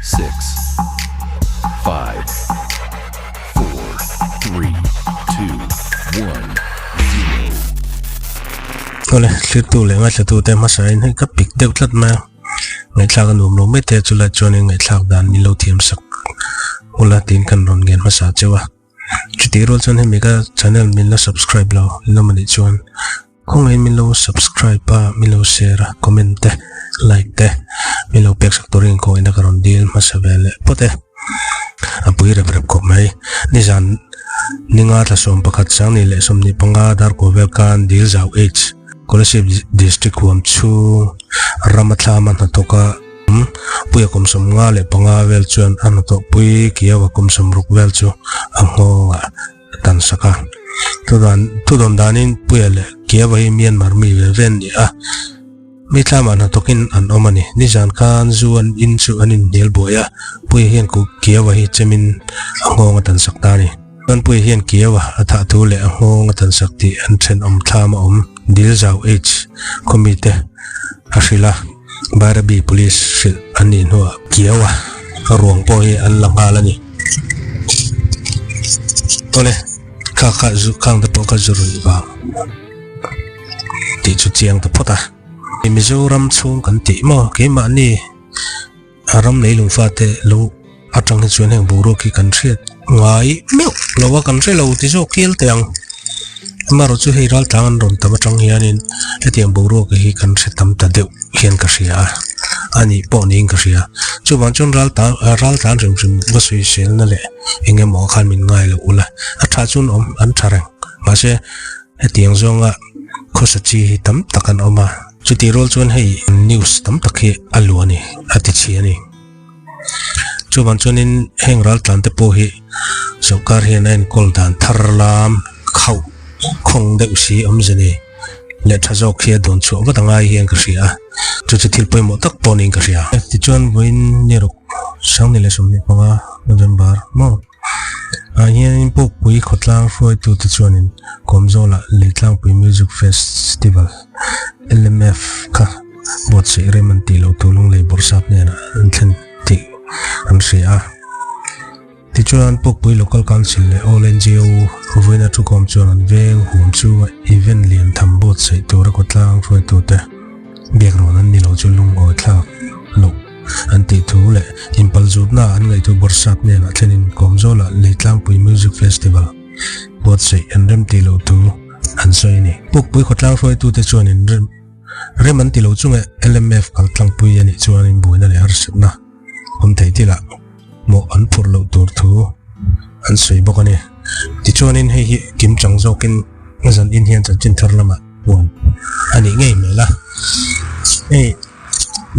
6, 5, 4, 3, 2, 1, 0. Ole tu le nga tu te ma sai nei ka pik deuh tlat ma ngai thlak anum lo me te chula chone ngai thlak dan ni lo thiam sak ula tin kan ron gen ma sa chewa chuti rol chon he mega channel min la subscribe lo lo mani chon khong ai min lo subscribe pa min lo share comment te like te min lo pek sak toring ko ina karon deal ma sa vele pote apui rep ko mai ni jan ninga tla som pakhat sang ni le som ni panga dar ko vel kan dil zau h Kolosip district huam chu ramatla man hatoka puya kum som nga le panga vel chuan an to pui kiawa kum som ruk vel chu ango tansaka tudon danin puya le kiawa hi Myanmar mi ven ni a mi thlama na tokin an omani ni jan kan zuan in chu anin nel boya puya hian ku kiawa hi chemin ango tansak ta ni kan puya hian kiawa atha thu le ango tansak ti an then thlama dil zau h komite ashila barabi police shil ani no kiawa ruang po hi an langala ni tole ka zu kang de po ka zuru ba ti chu chiang ta phota mizoram chung kan ti mo ke ma ni aram nei lung fa te lo atang ni chuan heng buro ki kan thriat ngai meu lowa kan thre lo ti zo kiel teang maro chu hei ral tang ron tam tang hianin hetiang boro ke hi kan se tam ta deu hian ka ria ani po ning ka ria chu ban chun ral tang rim ba sui sel na le enge mo khan min ngai lo ula a tha chun an tharang ma se hetiang zonga khosachi hi tam takan oma chu ti rol chun hei news tam takhi alu ani ati chi ani chu ban chunin heng ral tlan te po hi sokar hian en kol dan tharlam khau khong de usi amjani le thazok khia don chu wa tanga hian ka ria chu thil poi mo tak poning ka ria ti chuan voin ni ro sang ni le som ni panga November mo a hian pukpui khotlang hruaitute'n chuanin komzola litlang pui music festival LMF ka buatsaih remti lo lunglei borsap ne na thlen ti an ria ti chuan pukpui local council le all NGO voina chu kom chuan an veng hum chu event lian tham buatsaih tura kotlang hruaitute'n background an ni lo chu lung o thlak lo an ti thu le impal zutna an ngai tu borsap ne na thlenin komzola litlang pui music festival buatsaih an remti lo tu an soi ni pukpui kotlang hruaitute'n chuanin remti lo chunga LMF kaltlang pui ani chuanin buina le harsna om thei tila mo an phur lo tur thu an soi bokani ti chuanin hei hi kim chang zokin zan in hian chin thar lama won ani ngei mela ei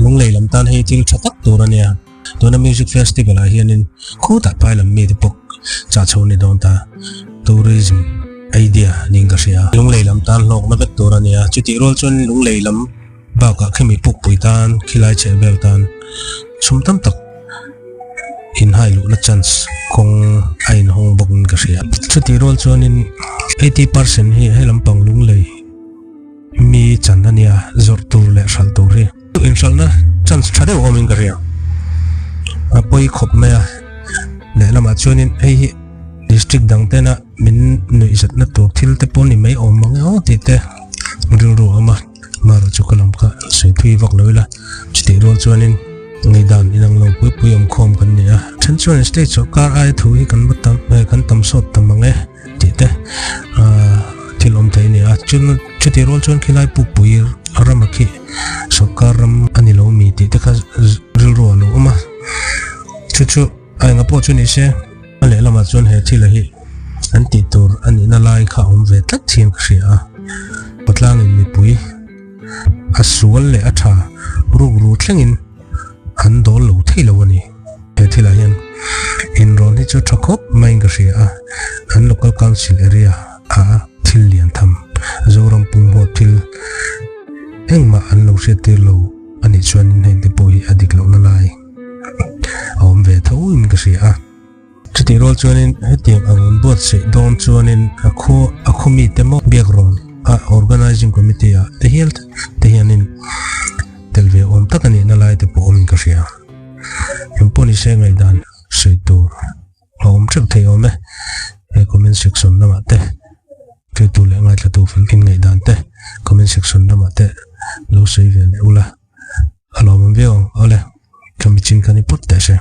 lunglei lam tan hei til thatak tur ania tuna music festival a hianin khu ta pailam mi te pok cha chhoni don ta tourism idea ning ka ria lunglei lam tan lok na vek tur ania chuti rol chun lunglei lam ba ka khemi pukpui tan khilai che bel tan chum tam tak in hai lu na chance kong ain hong bokun ka ria chuti rol chuanin 80% hi helam pang lunglei mi chanania zor tur le sal tur hi in sal na chance thade omin ka ria apoi khop me le lama chuanin ei hi district dangtena min noi zat na tur thil te pon ni mai om mang o ti te ru ama maro chukalam ka sei thui vak loila chuti rol chuanin ngai dan inang lo pui om khom kan nia than chuan state sarkar ai thu hi kan batam kan tam sot tamange ti te thil om thei nia chun chuti rol chuan khilai pukpui aram ki sarkar ram ani lo mi ti te kha ril ro lo ama chu ai nga po chu ni se ale lama chuan he thil hi an ti tur ani na lai kha om ve tlat thim khria patlang in mi pui asual le atha ru thlengin an dol lo thei lo ani he thila hian in ron hi chu thakop mai nga ria an local council area a thil lian tham zoram pum ho thil engma an lo se te lo ani chuan in hei te poi adik lo na lai om ve tho in ka ria chuti rol chuanin hetiang angun buatsaih don chuanin a khomi temo background a organizing committee a te hianin telve om takani na lai te po om ka ria yung po ni se ngay dan sui tu om chắc thấy om comment section na mate cái tu lệ ngay là tu phân kinh ngay dan te comment section na mate lo sui về ula alo mình biết không ole kamichin kani put te se